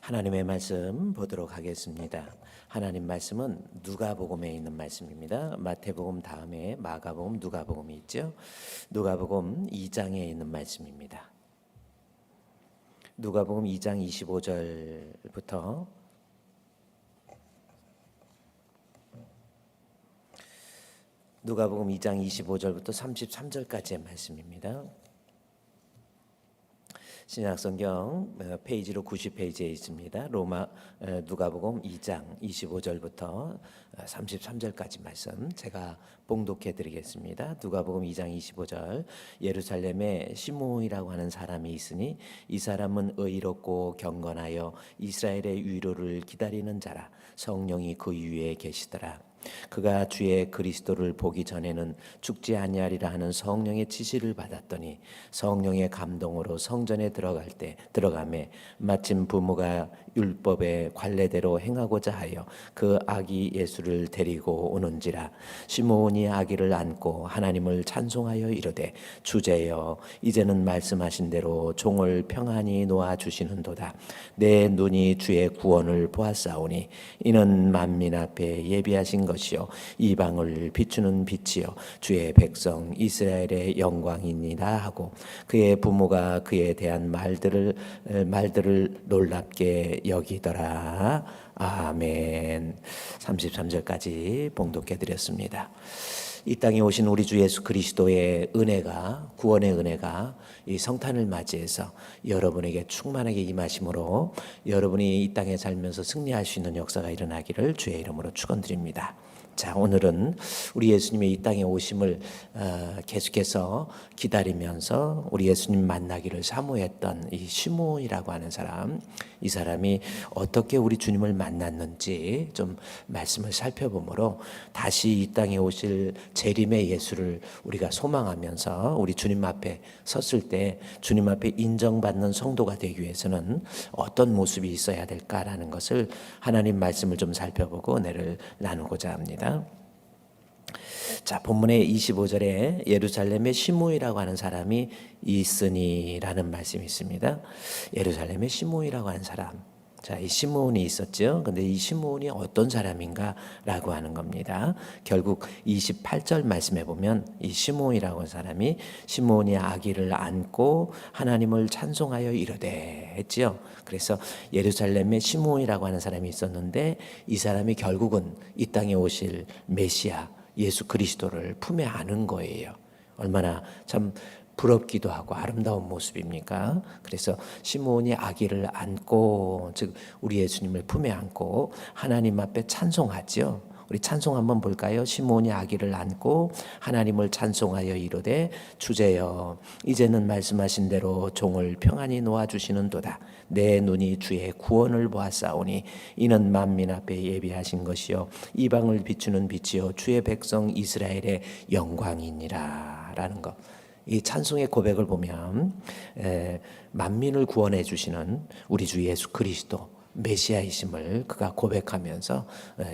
하나님의 말씀 보도록 하겠습니다. 하나님 말씀은 누가복음에 있는 말씀입니다. 마태복음 다음에 마가복음, 누가복음이 있죠. 누가복음 2장에 있는 말씀입니다. 누가복음 2장 25절부터 누가복음 2장 25절부터 33절까지의 말씀입니다. 신약성경 페이지로 90페이지에 있습니다. 누가복음 2장 25절부터 33절까지 말씀 제가 봉독해 드리겠습니다. 누가복음 2장 25절 예루살렘에 시므온이라고 하는 사람이 있으니 이 사람은 의롭고 경건하여 이스라엘의 위로를 기다리는 자라. 성령이 그 위에 계시더라. 그가 주의 그리스도를 보기 전에는 죽지 아니하리라 하는 성령의 지시를 받았더니 성령의 감동으로 성전에 들어가매 마침 부모가 율법의 관례대로 행하고자 하여 그 아기 예수를 데리고 오는지라. 시므온이 아기를 안고 하나님을 찬송하여 이르되 주제여 이제는 말씀하신 대로 종을 평안히 놓아 주시는도다. 내 눈이 주의 구원을 보았사오니 이는 만민 앞에 예비하신 것이요 이방을 비추는 빛이요 주의 백성 이스라엘의 영광이니라 하고 그의 부모가 그에 대한 말들을 놀랍게 여기더라. 아멘. 33절까지 봉독해 드렸습니다. 이 땅에 오신 우리 주 예수 그리스도의 은혜가, 구원의 은혜가 이 성탄을 맞이해서 여러분에게 충만하게 임하심으로 여러분이 이 땅에 살면서 승리할 수 있는 역사가 일어나기를 주의 이름으로 축원드립니다. 자, 오늘은 우리 예수님의 이 땅에 오심을 계속해서 기다리면서 우리 예수님 만나기를 사모했던 이 시므온이라고 하는 사람, 이 사람이 어떻게 우리 주님을 만났는지 좀 말씀을 살펴보므로 다시 이 땅에 오실 재림의 예수를 우리가 소망하면서 우리 주님 앞에 섰을 때 주님 앞에 인정받는 성도가 되기 위해서는 어떤 모습이 있어야 될까라는 것을 하나님 말씀을 좀 살펴보고 은혜를 나누고자 합니다. 자, 본문의 25절에 예루살렘에 시므온이라고 하는 사람이 있으니라는 말씀이 있습니다. 예루살렘에 시므온이라고 하는 사람. 자, 이 시므온이 있었죠. 근데 이 시므온이 어떤 사람인가라고 하는 겁니다. 결국 28절 말씀해 보면 이 시므온이라고 하는 사람이 시므온이 아기를 안고 하나님을 찬송하여 이르되 했지요. 그래서 예루살렘에 시므온이라고 하는 사람이 있었는데 이 사람이 결국은 이 땅에 오실 메시아 예수 그리스도를 품에 안은 거예요. 얼마나 참 부럽기도 하고 아름다운 모습입니까? 그래서 시므온이 아기를 안고, 즉 우리 예수님을 품에 안고 하나님 앞에 찬송하죠. 우리 찬송 한번 볼까요? 시므온이 아기를 안고 하나님을 찬송하여 이르되 주제여 이제는 말씀하신 대로 종을 평안히 놓아주시는도다. 내 눈이 주의 구원을 보았사오니 이는 만민 앞에 예비하신 것이요 이방을 비추는 빛이요 주의 백성 이스라엘의 영광이니라 라는 것. 이 찬송의 고백을 보면 만민을 구원해 주시는 우리 주 예수 그리스도 메시아이심을 그가 고백하면서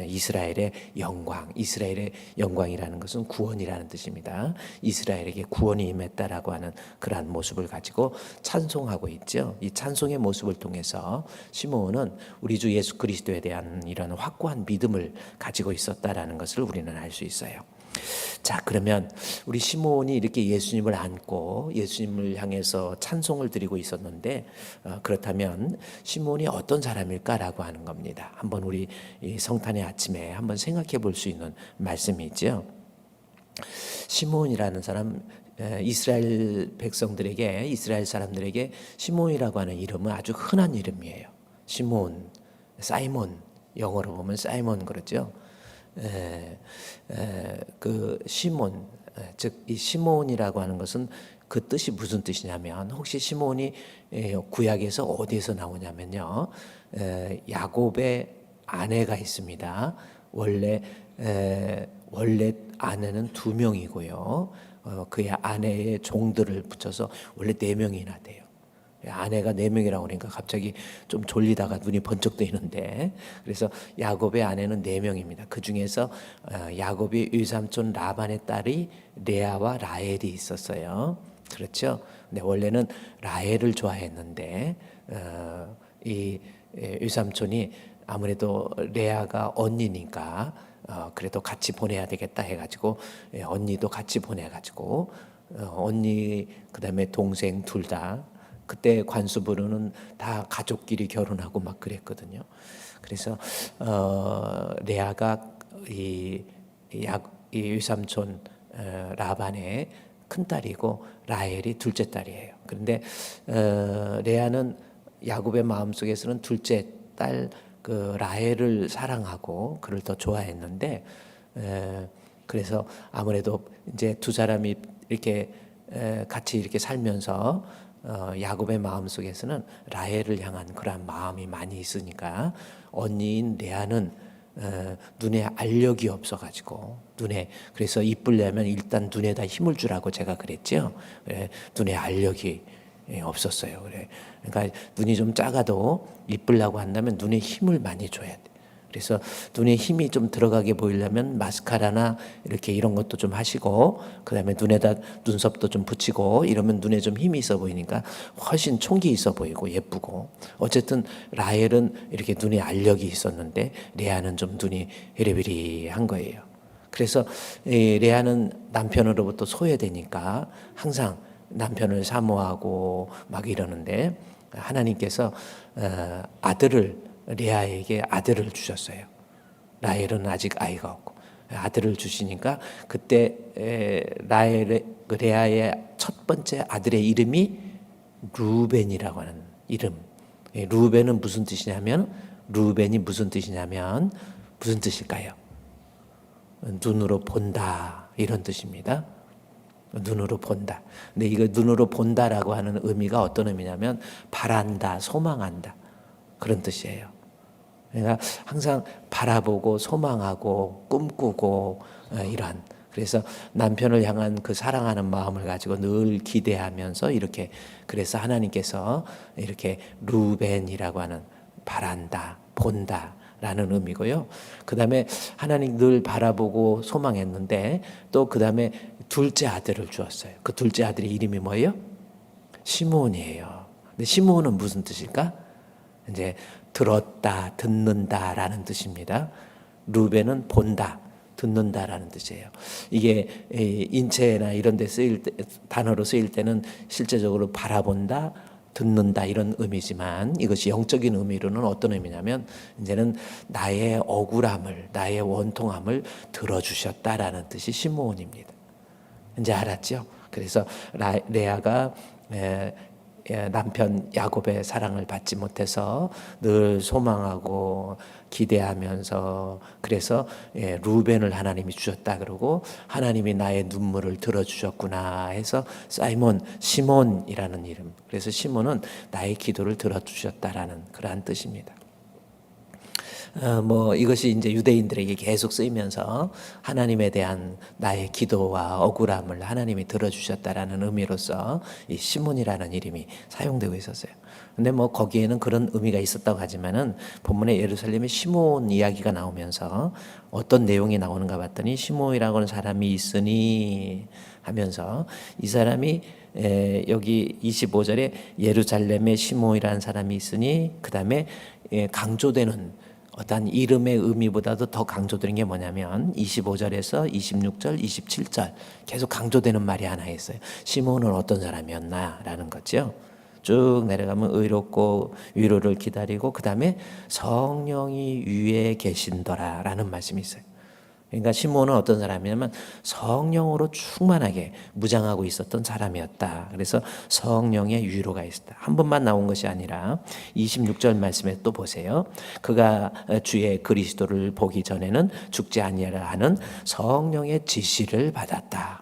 이스라엘의 영광이라는 것은 구원이라는 뜻입니다. 이스라엘에게 구원이 임했다라고 하는 그러한 모습을 가지고 찬송하고 있죠. 이 찬송의 모습을 통해서 시므온은 우리 주 예수 그리스도에 대한 이런 확고한 믿음을 가지고 있었다라는 것을 우리는 알 수 있어요. 자, 그러면 우리 시므온이 이렇게 예수님을 안고 예수님을 향해서 찬송을 드리고 있었는데 그렇다면 시므온이 어떤 사람일까라고 하는 겁니다. 한번 우리 이 성탄의 아침에 한번 생각해 볼 수 있는 말씀이 있죠. 시므온이라는 사람, 이스라엘 사람들에게 시므온이라고 하는 이름은 아주 흔한 이름이에요. 시므온, 사이몬, 영어로 보면 사이몬 그러죠. 그 시몬, 즉 이 시몬이라고 하는 것은 그 뜻이 무슨 뜻이냐면 혹시 시몬이 구약에서 어디에서 나오냐면요, 야곱의 아내가 있습니다. 원래 아내는 2명이고요, 그의 아내의 종들을 붙여서 원래 4명이나 돼요. 아내가 4명이라고 그러니까 갑자기 좀 졸리다가 눈이 번쩍 뜨이는데, 그래서 야곱의 아내는 4명입니다. 그 중에서 야곱의 외삼촌 라반의 딸이 레아와 라헬이 있었어요. 그렇죠? 근데 원래는 라헬을 좋아했는데 이 외삼촌이 아무래도 레아가 언니니까 그래도 같이 보내야 되겠다 해가지고 언니도 같이 보내가지고 언니 그다음에 동생 둘 다 그때 관수부로는 다 가족끼리 결혼하고 막 그랬거든요. 그래서 레아가 이 외삼촌 라반의 큰 딸이고 라헬이 둘째 딸이에요. 그런데 레아는 야곱의 마음속에서는 둘째 딸 그 라헬을 사랑하고 그를 더 좋아했는데 그래서 아무래도 이제 두 사람이 이렇게 같이 이렇게 살면서 야곱의 마음속에서는 라헬을 향한 그런 마음이 많이 있으니까 언니인 레아는 눈에 알력이 없어가지고 그래서 이쁘려면 일단 눈에다 힘을 주라고 제가 그랬죠. 눈에 알력이 없었어요. 그러니까 눈이 좀 작아도 이쁘려고 한다면 눈에 힘을 많이 줘야 돼. 그래서 눈에 힘이 좀 들어가게 보이려면 마스카라나 이렇게 이런 것도 좀 하시고 그다음에 눈에다 눈썹도 좀 붙이고 이러면 눈에 좀 힘이 있어 보이니까 훨씬 총기 있어 보이고 예쁘고 어쨌든 라헬은 이렇게 눈에 알력이 있었는데 레아는 좀 눈이 흐리흐리한 거예요. 그래서 레아는 남편으로부터 소외되니까 항상 남편을 사모하고 막 이러는데 하나님께서 레아에게 아들을 주셨어요. 라헬은 아직 아이가 없고 아들을 주시니까 그때 레아의 첫 번째 아들의 이름이 루벤이라고 하는 이름. 루벤은 무슨 뜻이냐면 무슨 뜻일까요? 눈으로 본다 이런 뜻입니다. 눈으로 본다. 근데 이거 눈으로 본다라고 하는 의미가 어떤 의미냐면 바란다, 소망한다 그런 뜻이에요. 그러니까 항상 바라보고 소망하고 꿈꾸고 이러한 그래서 남편을 향한 그 사랑하는 마음을 가지고 늘 기대하면서 이렇게 그래서 하나님께서 이렇게 루벤이라고 하는 바란다, 본다. 라는 의미고요. 그 다음에 하나님 늘 바라보고 소망했는데 또 그 다음에 둘째 아들을 주었어요. 그 둘째 아들의 이름이 뭐예요? 시므온이에요. 근데 시므온은 무슨 뜻일까? 이제 들었다, 듣는다라는 뜻입니다. 루벤은 본다, 듣는다라는 뜻이에요. 이게 인체나 이런 데 단어로 쓰일 때는 실제적으로 바라본다, 듣는다 이런 의미지만 이것이 영적인 의미로는 어떤 의미냐면 이제는 나의 억울함을 나의 원통함을 들어주셨다라는 뜻이 시므온입니다. 이제 알았죠? 그래서 레아가 남편 야곱의 사랑을 받지 못해서 늘 소망하고 기대하면서 그래서 루벤을 하나님이 주셨다 그러고 하나님이 나의 눈물을 들어주셨구나 해서 시몬이라는 이름. 그래서 시몬은 나의 기도를 들어주셨다라는 그러한 뜻입니다. 이것이 이제 유대인들에게 계속 쓰이면서 하나님에 대한 나의 기도와 억울함을 하나님이 들어주셨다라는 의미로서 이 시몬이라는 이름이 사용되고 있었어요. 근데 거기에는 그런 의미가 있었다고 하지만은 본문에 예루살렘에 시몬 이야기가 나오면서 어떤 내용이 나오는가 봤더니 시몬이라고 하는 사람이 있으니 하면서 이 사람이 여기 25절에 예루살렘에 시몬이라는 사람이 있으니 그 다음에 강조되는 어떤 이름의 의미보다도 더 강조되는 게 뭐냐면 25절에서 26절, 27절 계속 강조되는 말이 하나 있어요. 시몬은 어떤 사람이었나라는 거죠. 쭉 내려가면 의롭고 위로를 기다리고 그 다음에 성령이 위에 계신더라라는 말씀이 있어요. 그러니까 시몬은 어떤 사람이냐면 성령으로 충만하게 무장하고 있었던 사람이었다. 그래서 성령의 위로가 있었다. 한 번만 나온 것이 아니라 26절 말씀에 또 보세요. 그가 주의 그리스도를 보기 전에는 죽지 아니하라 하는 성령의 지시를 받았다.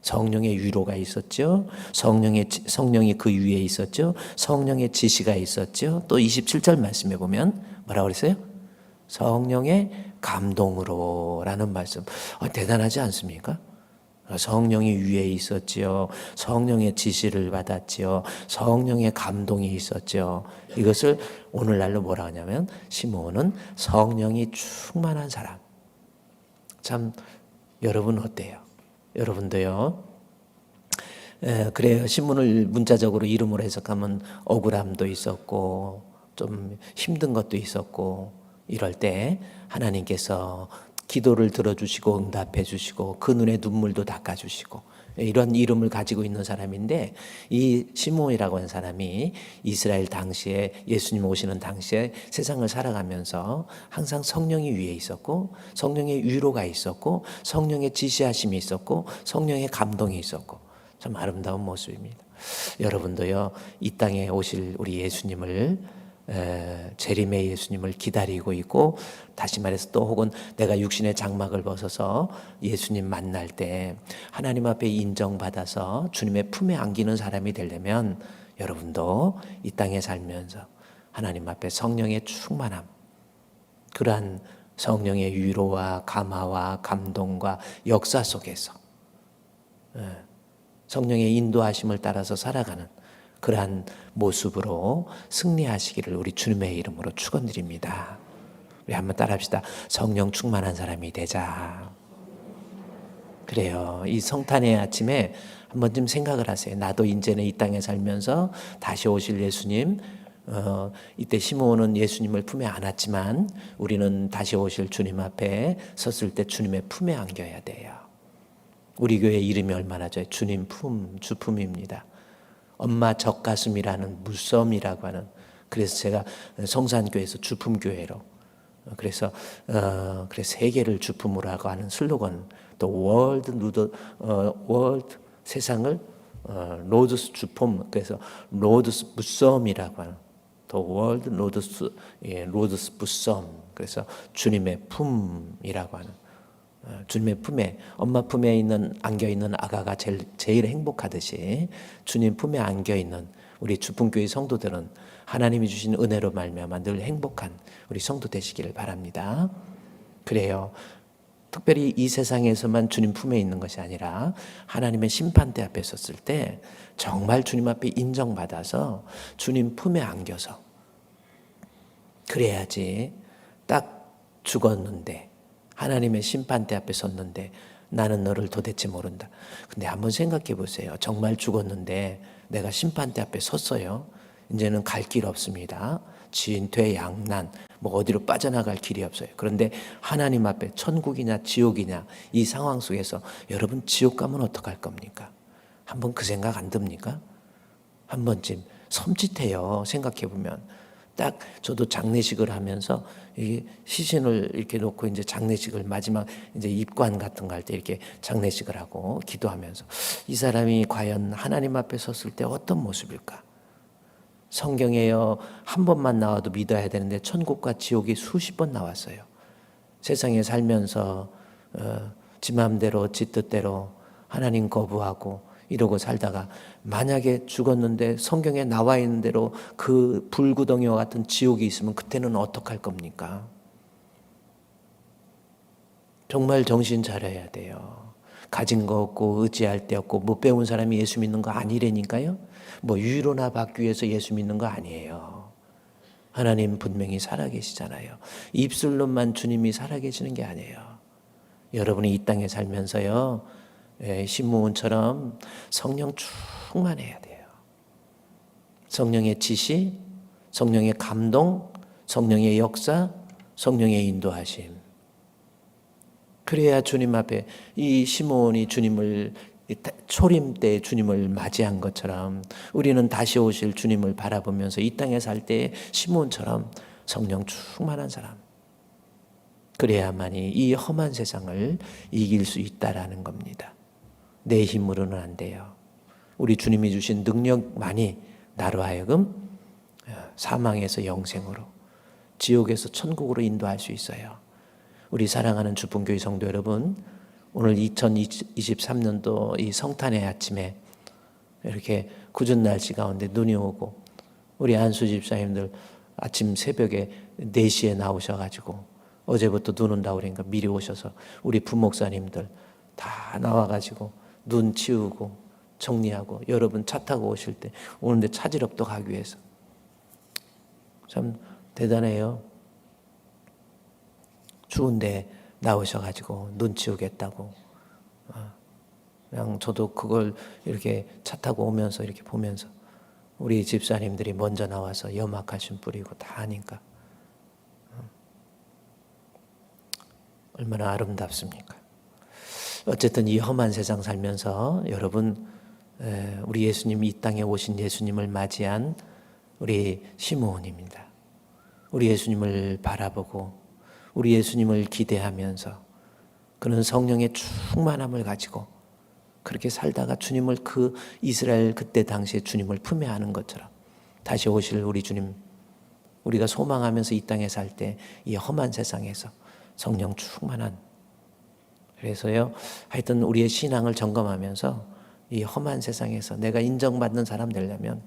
성령의 위로가 있었죠. 성령이 그 위에 있었죠. 성령의 지시가 있었죠. 또 27절 말씀에 보면 뭐라고 그랬어요? 성령의 감동으로라는 말씀. 대단하지 않습니까? 성령이 위에 있었지요. 성령의 지시를 받았지요. 성령의 감동이 있었죠. 이것을 오늘날로 뭐라 하냐면 시몬은 성령이 충만한 사람. 참 여러분 어때요? 여러분도요? 그래요. 신문을 문자적으로 이름으로 해석하면 억울함도 있었고 좀 힘든 것도 있었고 이럴 때 하나님께서 기도를 들어주시고 응답해 주시고 그 눈에 눈물도 닦아주시고 이런 이름을 가지고 있는 사람인데, 이 시므온이라고 하는 사람이 이스라엘 당시에 예수님 오시는 당시에 세상을 살아가면서 항상 성령이 위에 있었고 성령의 위로가 있었고 성령의 지시하심이 있었고 성령의 감동이 있었고 참 아름다운 모습입니다. 여러분도요, 이 땅에 오실 우리 예수님을, 재림의 예수님을 기다리고 있고, 다시 말해서 또 혹은 내가 육신의 장막을 벗어서 예수님 만날 때 하나님 앞에 인정받아서 주님의 품에 안기는 사람이 되려면 여러분도 이 땅에 살면서 하나님 앞에 성령의 충만함, 그러한 성령의 위로와 감화와 감동과 역사 속에서 성령의 인도하심을 따라서 살아가는 그러한 모습으로 승리하시기를 우리 주님의 이름으로 축원드립니다. 우리 한번 따라합시다. 성령 충만한 사람이 되자. 그래요. 이 성탄의 아침에 한번 좀 생각을 하세요. 나도 이제는 이 땅에 살면서 다시 오실 예수님, 이때 시므온은 예수님을 품에 안았지만 우리는 다시 오실 주님 앞에 섰을 때 주님의 품에 안겨야 돼요. 우리 교회 이름이 얼마나 좋아요. 주님 품, 주품입니다. 엄마 젖가슴이라는 무썸이라고 하는, 그래서 제가 성산교회에서 주품교회로, 그래서 세계를 주품으로 하고 하는 슬로건, 또 월드 세상을 로드스 주품, 그래서 로드스 무썸이라고 하는, 더 월드 로드스 무썸, 그래서 주님의 품이라고 하는, 주님의 품에, 엄마 품에 있는 안겨 있는 아가가 제일 행복하듯이 주님 품에 안겨 있는 우리 주품교회 성도들은 하나님이 주신 은혜로 말미암아 늘 행복한 우리 성도 되시기를 바랍니다. 그래요. 특별히 이 세상에서만 주님 품에 있는 것이 아니라 하나님의 심판대 앞에 섰을 때 정말 주님 앞에 인정받아서 주님 품에 안겨서, 그래야지 딱 죽었는데 하나님의 심판대 앞에 섰는데 나는 너를 도대체 모른다. 근데 한번 생각해 보세요. 정말 죽었는데 내가 심판대 앞에 섰어요. 이제는 갈 길 없습니다. 진퇴 양난, 뭐 어디로 빠져나갈 길이 없어요. 그런데 하나님 앞에 천국이냐 지옥이냐 이 상황 속에서 여러분 지옥 가면 어떡할 겁니까? 한번 그 생각 안 듭니까? 한 번쯤 섬찟해요. 생각해 보면. 딱 저도 장례식을 하면서 이 시신을 이렇게 놓고 이제 장례식을 마지막 이제 입관 같은 거 할 때 이렇게 장례식을 하고 기도하면서 이 사람이 과연 하나님 앞에 섰을 때 어떤 모습일까? 성경에요, 한 번만 나와도 믿어야 되는데 천국과 지옥이 수십 번 나왔어요. 세상에 살면서 지 맘대로 지 뜻대로 하나님 거부하고 이러고 살다가 만약에 죽었는데 성경에 나와 있는 대로 그 불구덩이와 같은 지옥이 있으면 그때는 어떡할 겁니까? 정말 정신 차려야 돼요. 가진 거 없고 의지할 데 없고 못 배운 사람이 예수 믿는 거 아니라니까요. 뭐 위로나 받기 위해서 예수 믿는 거 아니에요. 하나님 분명히 살아계시잖아요. 입술로만 주님이 살아계시는 게 아니에요. 여러분이 이 땅에 살면서요, 시므온처럼 성령 충만해야 돼요. 성령의 지시, 성령의 감동, 성령의 역사, 성령의 인도하심. 그래야 주님 앞에, 이 시므온이 주님을 초림 때 주님을 맞이한 것처럼 우리는 다시 오실 주님을 바라보면서 이 땅에 살 때 시므온처럼 성령 충만한 사람, 그래야만이 이 험한 세상을 이길 수 있다라는 겁니다. 내 힘으로는 안 돼요. 우리 주님이 주신 능력만이 나로 하여금 사망에서 영생으로, 지옥에서 천국으로 인도할 수 있어요. 우리 사랑하는 주품교회 성도 여러분, 오늘 2023년도 이 성탄의 아침에 이렇게 궂은 날씨 가운데 눈이 오고 우리 안수 집사님들 아침 새벽에 4시에 나오셔가지고 어제부터 눈 온다고 그러니까 미리 오셔서 우리 부목사님들 다 나와가지고 눈 치우고 정리하고 여러분 차 타고 오실 때 오는데 차지럽도 가기 위해서 참 대단해요. 추운데 나오셔가지고 눈 치우겠다고. 그냥 저도 그걸 이렇게 차 타고 오면서 이렇게 보면서 우리 집사님들이 먼저 나와서 염화칼슘 뿌리고 다 하니까 얼마나 아름답습니까? 어쨌든 이 험한 세상 살면서 여러분, 우리 예수님, 이 땅에 오신 예수님을 맞이한 우리 시므온입니다. 우리 예수님을 바라보고 우리 예수님을 기대하면서 그는 성령의 충만함을 가지고 그렇게 살다가 주님을, 그 이스라엘 그때 당시에 주님을 품에 안은 것처럼 다시 오실 우리 주님, 우리가 소망하면서 이 땅에 살 때 이 험한 세상에서 성령 충만한, 그래서요, 하여튼 우리의 신앙을 점검하면서 이 험한 세상에서 내가 인정받는 사람 되려면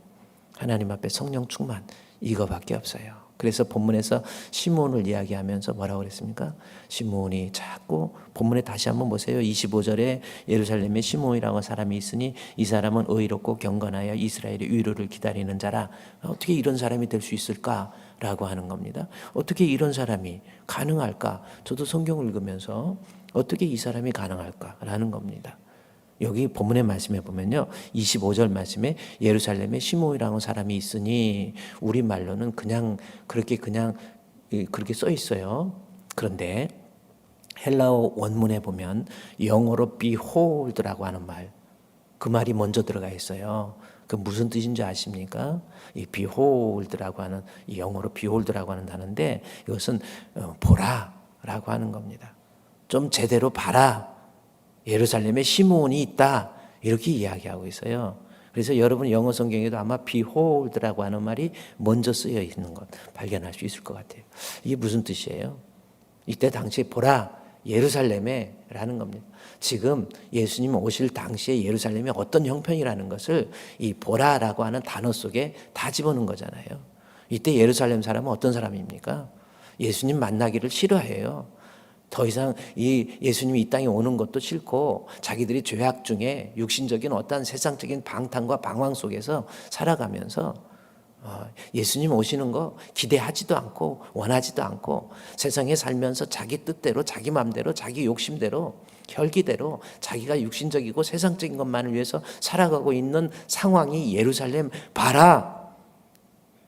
하나님 앞에 성령 충만, 이거밖에 없어요. 그래서 본문에서 시므온을 이야기하면서 뭐라고 그랬습니까? 시므온이 자꾸, 본문에 다시 한번 보세요. 25절에 예루살렘에 시므온이라고 사람이 있으니 이 사람은 의롭고 경건하여 이스라엘의 위로를 기다리는 자라. 어떻게 이런 사람이 될 수 있을까라고 하는 겁니다. 어떻게 이런 사람이 가능할까? 저도 성경을 읽으면서 어떻게 이 사람이 가능할까라는 겁니다. 여기 본문의 말씀에 보면요, 25절 말씀에 예루살렘에 시므온이라는 사람이 있으니, 우리말로는 그렇게 써 있어요. 그런데 헬라어 원문에 보면 영어로 behold라고 하는 말, 그 말이 먼저 들어가 있어요. 그 무슨 뜻인지 아십니까? 이 behold라고 하는, 이 영어로 behold라고 하는 단어인데 이것은 보라라고 하는 겁니다. 좀 제대로 봐라. 예루살렘에 시므온이 있다, 이렇게 이야기하고 있어요. 그래서 여러분 영어 성경에도 아마 behold라고 하는 말이 먼저 쓰여 있는 것 발견할 수 있을 것 같아요. 이게 무슨 뜻이에요? 이때 당시에 보라, 예루살렘에 라는 겁니다. 지금 예수님 오실 당시에 예루살렘이 어떤 형편이라는 것을 이 보라라고 하는 단어 속에 다 집어넣은 거잖아요. 이때 예루살렘 사람은 어떤 사람입니까? 예수님 만나기를 싫어해요. 더 이상 이 예수님이 이 땅에 오는 것도 싫고 자기들이 죄악 중에 육신적인 어떤 세상적인 방탕과 방황 속에서 살아가면서 예수님 오시는 거 기대하지도 않고 원하지도 않고 세상에 살면서 자기 뜻대로, 자기 마음대로, 자기 욕심대로, 혈기대로 자기가 육신적이고 세상적인 것만을 위해서 살아가고 있는 상황이 예루살렘 봐라.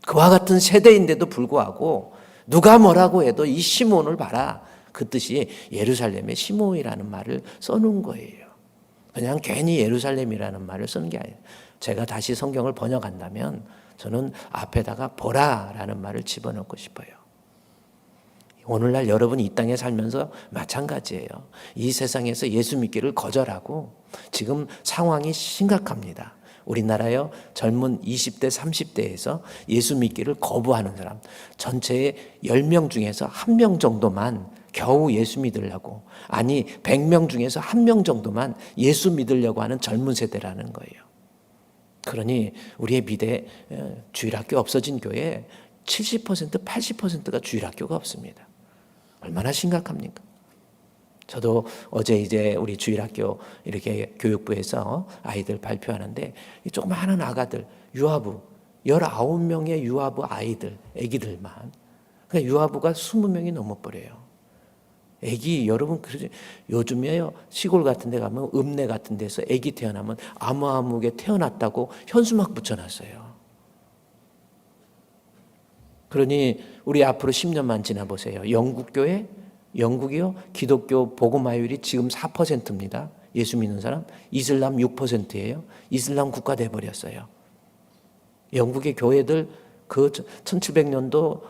그와 같은 세대인데도 불구하고 누가 뭐라고 해도 이 시므온을 봐라. 그 뜻이 예루살렘의 시므온이라는 말을 써놓은 거예요. 그냥 괜히 예루살렘이라는 말을 쓰는 게 아니에요. 제가 다시 성경을 번역한다면 저는 앞에다가 보라라는 말을 집어넣고 싶어요. 오늘날 여러분이 이 땅에 살면서 마찬가지예요. 이 세상에서 예수 믿기를 거절하고 지금 상황이 심각합니다. 우리나라요, 젊은 20대, 30대에서 예수 믿기를 거부하는 사람, 전체의 10명 중에서 1명 정도만 겨우 예수 믿으려고, 아니 100명 중에서 1명 정도만 예수 믿으려고 하는 젊은 세대라는 거예요. 그러니 우리의 미래 주일학교 없어진 교회 70%, 80%가 주일학교가 없습니다. 얼마나 심각합니까? 저도 어제 이제 우리 주일학교 이렇게 교육부에서 아이들 발표하는데 조그마한 아가들, 유아부 19명의 유아부 아이들, 애기들만, 그러니까 유아부가 20명이 넘어버려요. 애기, 여러분, 요즘에요, 시골 같은 데 가면 읍내 같은 데서 애기 태어나면 아무아무게 태어났다고 현수막 붙여놨어요. 그러니 우리 앞으로 10년만 지나보세요. 영국이요, 기독교 복음화율이 지금 4%입니다. 예수 믿는 사람. 이슬람 6%예요. 이슬람 국가 돼버렸어요. 영국의 교회들 그 1700년도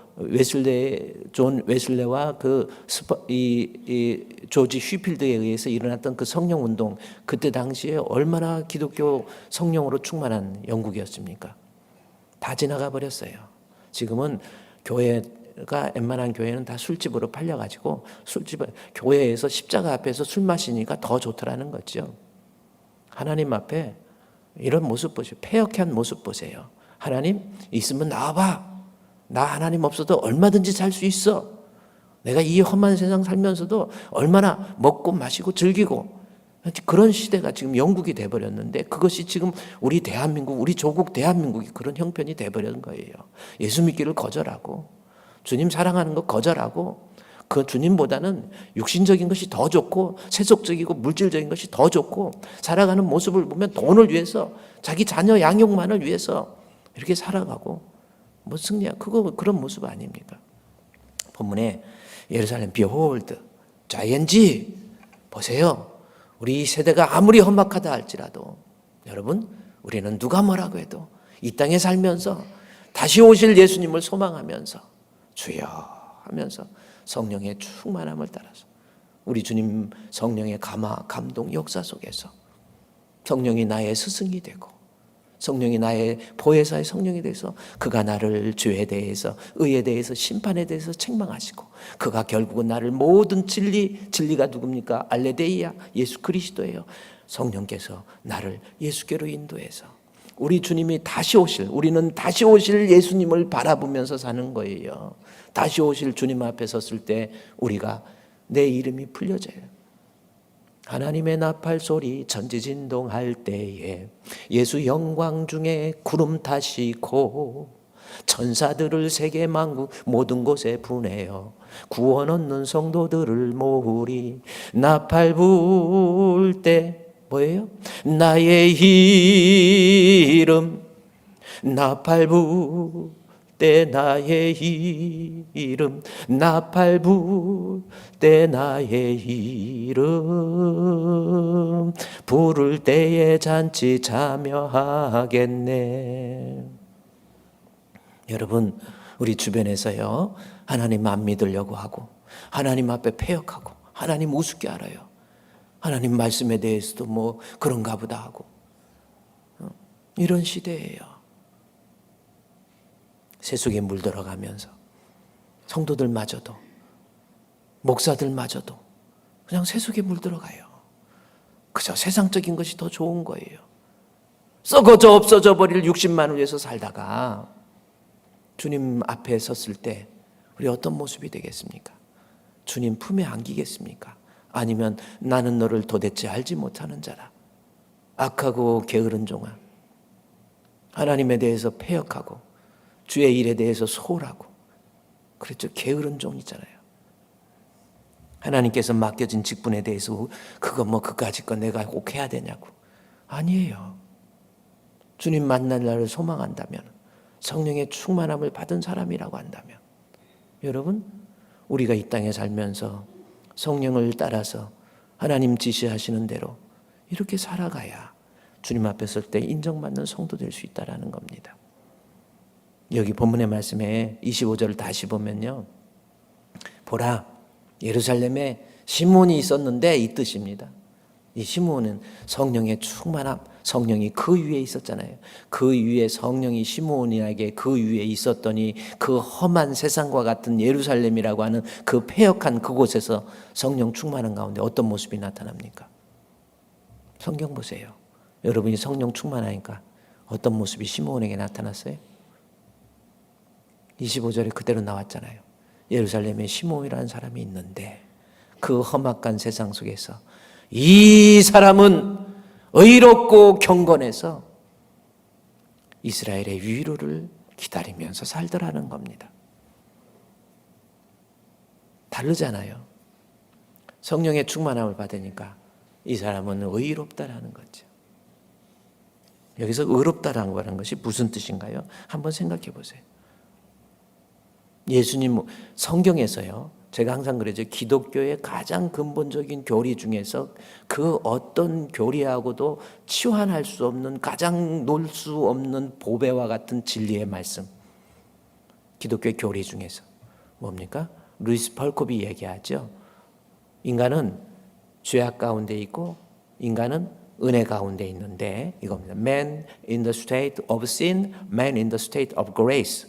존 웨슬레와 조지 휘필드에 의해서 일어났던 그 성령 운동, 그때 당시에 얼마나 기독교 성령으로 충만한 영국이었습니까? 다 지나가 버렸어요. 지금은 교회가, 웬만한 교회는 다 술집으로 팔려가지고 교회에서 십자가 앞에서 술 마시니까 더 좋더라는 거죠. 하나님 앞에 이런 모습 보세요. 패역한 모습 보세요. 하나님 있으면 나와봐. 나 하나님 없어도 얼마든지 살 수 있어. 내가 이 험한 세상 살면서도 얼마나 먹고 마시고 즐기고, 그런 시대가 지금 영국이 돼버렸는데, 그것이 지금 우리 대한민국, 우리 조국 대한민국이 그런 형편이 돼버린 거예요. 예수 믿기를 거절하고 주님 사랑하는 거 거절하고, 그 주님보다는 육신적인 것이 더 좋고 세속적이고 물질적인 것이 더 좋고, 살아가는 모습을 보면 돈을 위해서, 자기 자녀 양육만을 위해서 이렇게 살아가고 뭐 승리한 그런 모습 아닙니까? 본문에 예루살렘 behold giant 보세요. 우리 세대가 아무리 험악하다 할지라도 여러분 우리는 누가 뭐라고 해도 이 땅에 살면서 다시 오실 예수님을 소망하면서 주여 하면서 성령의 충만함을 따라서 우리 주님 성령의 감동 역사 속에서 성령이 나의 스승이 되고 성령이 나의 보혜사의 성령이 돼서 그가 나를 죄에 대해서 의에 대해서 심판에 대해서 책망하시고 그가 결국은 나를 모든 진리가 누굽니까? 알레데이야 예수 그리스도예요. 성령께서 나를 예수께로 인도해서 우리 주님이 우리는 다시 오실 예수님을 바라보면서 사는 거예요. 다시 오실 주님 앞에 섰을 때 우리가 내 이름이 풀려져요. 하나님의 나팔 소리 천지진동할 때에 예수 영광 중에 구름 타시고 천사들을 세계 만국 모든 곳에 보내어 구원 얻는 성도들을 모으리. 나팔 불 때 뭐예요? 나의 이름 나팔 불 때 나의 이름 나팔 불 때 나의 이름 부를 때에 잔치 참여하겠네. 여러분 우리 주변에서요 하나님 안 믿으려고 하고 하나님 앞에 패역하고 하나님 우습게 알아요. 하나님 말씀에 대해서도 뭐 그런가 보다 하고 이런 시대예요. 세속에 물들어가면서 성도들마저도 목사들마저도 그냥 세속에 물들어가요. 그저 세상적인 것이 더 좋은 거예요. 썩어져 없어져 버릴 육신만을 위해서 살다가 주님 앞에 섰을 때 우리 어떤 모습이 되겠습니까? 주님 품에 안기겠습니까? 아니면 나는 너를 도대체 알지 못하는 자라 악하고 게으른 종아 하나님에 대해서 패역하고 주의 일에 대해서 소홀하고 그렇죠. 게으른 종이잖아요. 하나님께서 맡겨진 직분에 대해서 그거 뭐 그까짓 거 내가 꼭 해야 되냐고. 아니에요. 주님 만날 날을 소망한다면 성령의 충만함을 받은 사람이라고 한다면 여러분 우리가 이 땅에 살면서 성령을 따라서 하나님 지시하시는 대로 이렇게 살아가야 주님 앞에 설 때 인정받는 성도 될 수 있다는 겁니다. 여기 본문의 말씀에 25절을 다시 보면요. 보라 예루살렘에 시므온이 있었는데 이 뜻입니다. 이 시므온은 성령의 충만함, 성령이 그 위에 있었잖아요. 그 위에 성령이 시므온에게 그 위에 있었더니 그 험한 세상과 같은 예루살렘이라고 하는 그 패역한 그곳에서 성령 충만한 가운데 어떤 모습이 나타납니까? 성경 보세요. 여러분이 성령 충만하니까 어떤 모습이 시므온에게 나타났어요? 25절에 그대로 나왔잖아요. 예루살렘에 시므온이라는 사람이 있는데 그 험악한 세상 속에서 이 사람은 의롭고 경건해서 이스라엘의 위로를 기다리면서 살더라는 겁니다. 다르잖아요. 성령의 충만함을 받으니까 이 사람은 의롭다라는 거죠. 여기서 의롭다라는 것이 무슨 뜻인가요? 한번 생각해 보세요. 예수님 성경에서요. 제가 항상 그러죠. 기독교의 가장 근본적인 교리 중에서 그 어떤 교리하고도 치환할 수 없는 가장 놓을 수 없는 보배와 같은 진리의 말씀. 기독교의 교리 중에서 뭡니까? 루이스 펄콥이 얘기하죠. 인간은 죄악 가운데 있고 인간은 은혜 가운데 있는데 이겁니다. Man in the state of sin, man in the state of grace.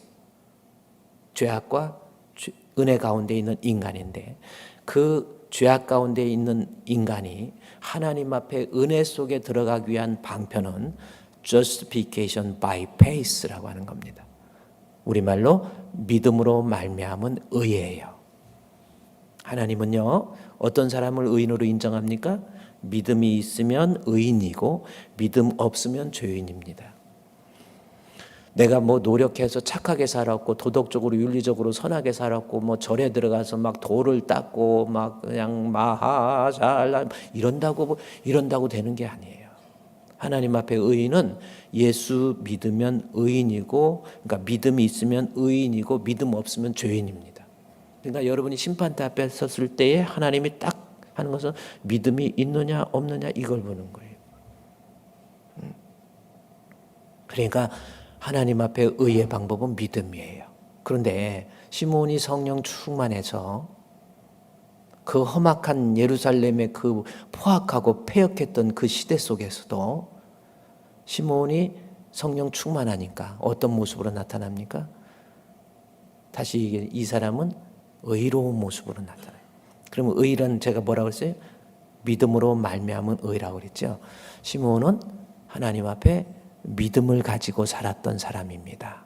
죄악과 은혜 가운데 있는 인간인데 그 죄악 가운데 있는 인간이 하나님 앞에 은혜 속에 들어가기 위한 방편은 justification by faith라고 하는 겁니다. 우리말로 믿음으로 말미암은 의예요. 하나님은요 어떤 사람을 의인으로 인정합니까? 믿음이 있으면 의인이고 믿음 없으면 죄인입니다. 내가 뭐 노력해서 착하게 살았고 도덕적으로 윤리적으로 선하게 살았고 뭐 절에 들어가서 막 돌을 닦고 막 그냥 마하잘라 이런다고 되는 게 아니에요. 하나님 앞에 의인은 예수 믿으면 의인이고, 그러니까 믿음이 있으면 의인이고 믿음 없으면 죄인입니다. 그러니까 여러분이 심판대 앞에 섰을 때에 하나님이 딱 하는 것은 믿음이 있느냐 없느냐 이걸 보는 거예요. 그러니까 하나님 앞에 의의 방법은 믿음이에요. 그런데 시므온이 성령 충만해서 그 험악한 예루살렘의 그 포악하고 패역했던 그 시대 속에서도 시므온이 성령 충만하니까 어떤 모습으로 나타납니까? 다시 이 사람은 의로운 모습으로 나타나요. 그러면 의란 제가 뭐라고 했어요? 믿음으로 말미암은 의라고 그랬죠. 시므온은 하나님 앞에 믿음을 가지고 살았던 사람입니다.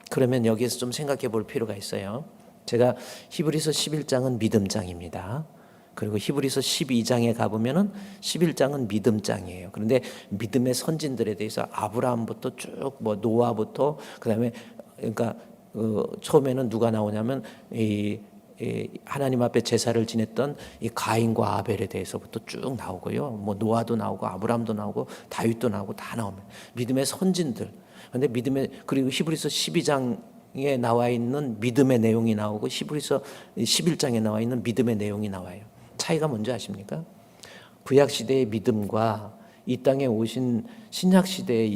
그러면 여기에서 좀 생각해 볼 필요가 있어요. 제가 히브리서 11장은 믿음장입니다. 그리고 히브리서 12장에 가보면은 11장은 믿음장이에요. 그런데 믿음의 선진들에 대해서 아브라함부터 쭉 뭐 노아부터 그다음에 그러니까 처음에는 누가 나오냐면 이 하나님 앞에 제사를 지냈던 이 가인과 아벨에 대해서부터 쭉 나오고요. 뭐 노아도 나오고 아브라함도 나오고 다윗도 나오고 다 나옵니다. 믿음의 선진들. 그런데 그리고 히브리서 12장에 나와 있는 믿음의 내용이 나오고 히브리서 11장에 나와 있는 믿음의 내용이 나와요. 차이가 뭔지 아십니까? 구약 시대의 믿음과 이 땅에 오신 신약 시대의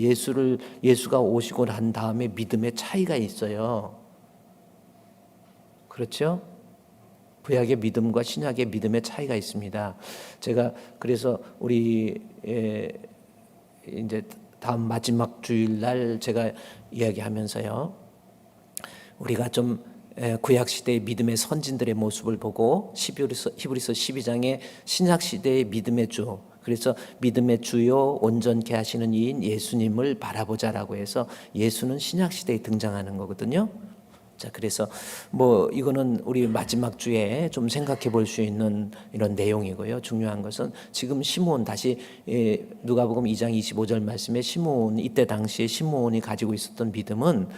예수가 오시고 난 다음에 믿음의 차이가 있어요. 그렇죠? 구약의 믿음과 신약의 믿음의 차이가 있습니다. 제가 그래서 우리 이제 다음 마지막 주일날 제가 이야기하면서요, 우리가 좀 구약 시대의 믿음의 선진들의 모습을 보고 히브리서 12장의 신약 시대의 믿음의 주, 그래서 믿음의 주요 온전케 하시는 이인 예수님을 바라보자라고 해서 예수는 신약 시대에 등장하는 거거든요. 자, 그래서 뭐 이거는 우리 마지막 주에 좀 생각해 볼 수 있는 이런 내용이고요. 중요한 것은 지금 시므온, 다시 누가복음 2장 25절 말씀에 시므온, 이때 당시에 시므온이 가지고 있었던 믿음은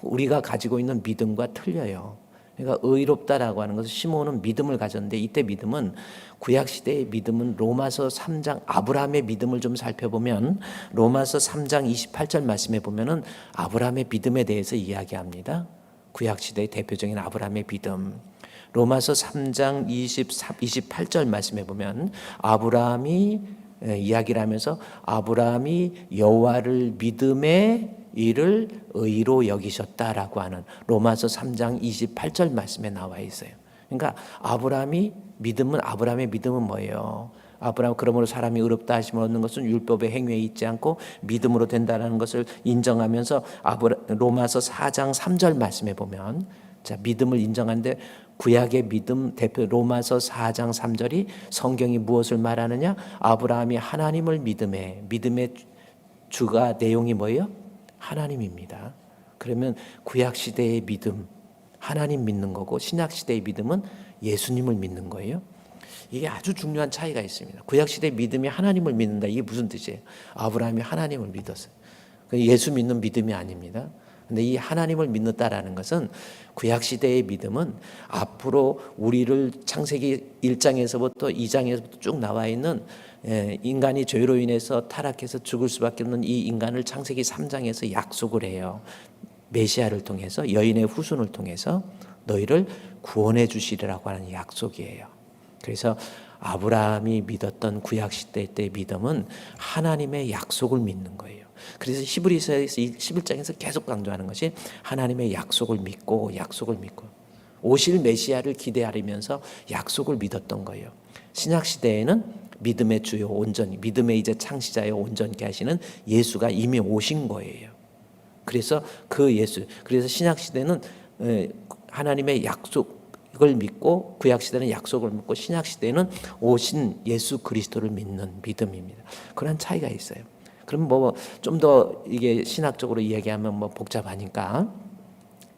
우리가 가지고 있는 믿음과 틀려요. 그러니까 의롭다라고 하는 것은 시므온은 믿음을 가졌는데, 이때 믿음은 구약 시대의 믿음은 로마서 3장 아브라함의 믿음을 좀 살펴보면 로마서 3장 28절 말씀에 보면은 아브라함의 믿음에 대해서 이야기합니다. 구약 시대의 대표적인 아브라함의 믿음. 로마서 3장 28절 말씀해 보면 아브라함이 이야기를 하면서 아브라함이 여호와를 믿음에 이를 의로 여기셨다라고 하는 로마서 3장 28절 말씀에 나와 있어요. 그러니까 아브라함의 믿음은 뭐예요? 아브라함 그러므로 사람이 의롭다 하심을 얻는 것은 율법의 행위에 있지 않고 믿음으로 된다는 것을 인정하면서 로마서 4장 3절 말씀에 보면, 자, 믿음을 인정하는데 구약의 믿음 대표 로마서 4장 3절이 성경이 무엇을 말하느냐? 아브라함이 하나님을 믿음의 주가 내용이 뭐예요? 하나님입니다. 그러면 구약 시대의 믿음 하나님 믿는 거고 신약 시대의 믿음은 예수님을 믿는 거예요. 이게 아주 중요한 차이가 있습니다. 구약 시대 믿음이 하나님을 믿는다. 이게 무슨 뜻이에요? 아브라함이 하나님을 믿었어요. 예수 믿는 믿음이 아닙니다. 근데 이 하나님을 믿는다라는 것은 구약 시대의 믿음은 앞으로 우리를 창세기 1장에서부터 2장에서부터 쭉 나와 있는 인간이 죄로 인해서 타락해서 죽을 수밖에 없는 이 인간을 창세기 3장에서 약속을 해요. 메시아를 통해서, 여인의 후손을 통해서 너희를 구원해 주시리라고 하는 약속이에요. 그래서 아브라함이 믿었던 구약 시대 때의 믿음은 하나님의 약속을 믿는 거예요. 그래서 히브리서에서 11장에서 계속 강조하는 것이 하나님의 약속을 믿고 오실 메시아를 기대하면서 약속을 믿었던 거예요. 신약 시대에는 믿음의 주요 온전히, 믿음의 이제 창시자여 온전케 하시는 예수가 이미 오신 거예요. 그래서 그래서 신약 시대는 하나님의 약속을 믿고, 구약 시대는 약속을 믿고, 신약 시대는 오신 예수 그리스도를 믿는 믿음입니다. 그런 차이가 있어요. 그럼 뭐 좀 더 이게 신학적으로 이야기하면 뭐 복잡하니까,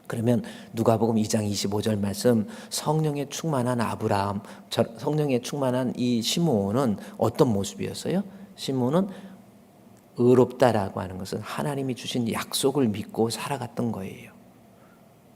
그러면 누가복음 2장 25절 말씀, 성령에 충만한 아브라함, 성령에 충만한 이 시므온은 어떤 모습이었어요? 시므온은 의롭다라고 하는 것은 하나님이 주신 약속을 믿고 살아갔던 거예요.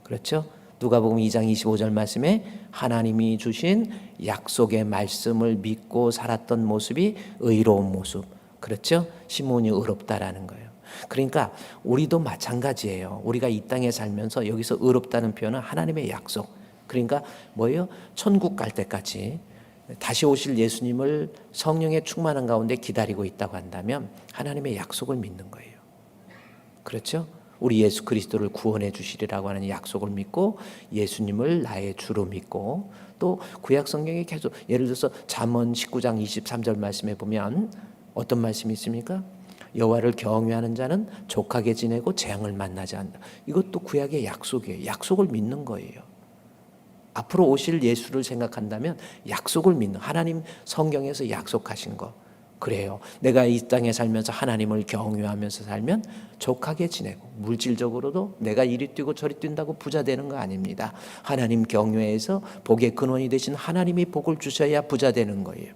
그렇죠? 누가복음 2장 25절 말씀에 하나님이 주신 약속의 말씀을 믿고 살았던 모습이 의로운 모습, 그렇죠? 시몬이 의롭다라는 거예요. 그러니까 우리도 마찬가지예요. 우리가 이 땅에 살면서 여기서 의롭다는 표현은 하나님의 약속. 그러니까 뭐예요? 천국 갈 때까지 다시 오실 예수님을 성령의 충만한 가운데 기다리고 있다고 한다면 하나님의 약속을 믿는 거예요. 그렇죠? 우리 예수 그리스도를 구원해 주시리라고 하는 약속을 믿고 예수님을 나의 주로 믿고 또 구약 성경에 계속 예를 들어서 잠언 19장 23절 말씀에 보면 어떤 말씀이 있습니까? 여호와를 경외하는 자는 족하게 지내고 재앙을 만나지 않는다. 이것도 구약의 약속이에요. 약속을 믿는 거예요. 앞으로 오실 예수를 생각한다면 약속을 믿는, 하나님 성경에서 약속하신 거. 그래요. 내가 이 땅에 살면서 하나님을 경외하면서 살면 족하게 지내고 물질적으로도 내가 이리 뛰고 저리 뛴다고 부자 되는 거 아닙니다. 하나님 경외해서 복의 근원이 되신 하나님이 복을 주셔야 부자 되는 거예요.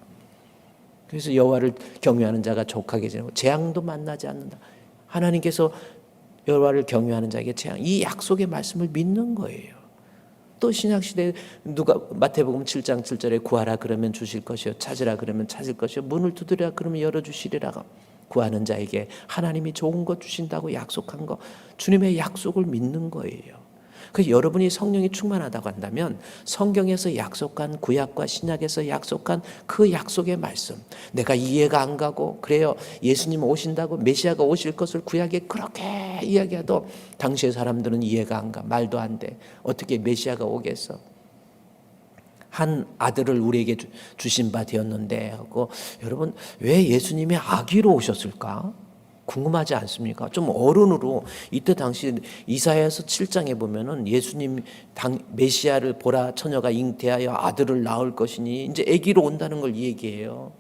그래서 여호와를 경외하는 자가 족하게 지내고 재앙도 만나지 않는다. 하나님께서 여호와를 경외하는 자에게 재앙, 이 약속의 말씀을 믿는 거예요. 또 신약시대에 누가 마태복음 7장 7절에 구하라 그러면 주실 것이요 찾으라 그러면 찾을 것이요 문을 두드리라 그러면 열어주시리라. 구하는 자에게 하나님이 좋은 것 주신다고 약속한 거, 주님의 약속을 믿는 거예요. 그래서 여러분이 성령이 충만하다고 한다면 성경에서 약속한, 구약과 신약에서 약속한 그 약속의 말씀, 내가 이해가 안 가고 그래요, 예수님 오신다고 메시아가 오실 것을 구약에 그렇게 이야기해도 당시의 사람들은 이해가 안 가, 말도 안 돼. 어떻게 메시아가 오겠어? 한 아들을 우리에게 주신 바 되었는데 하고, 여러분 왜 예수님이 아기로 오셨을까? 궁금하지 않습니까? 좀 어른으로. 이때 당시 이사야서 7장에 보면은 예수님 메시아를 보라 처녀가 잉태하여 아들을 낳을 것이니 이제 아기로 온다는 걸 얘기해요.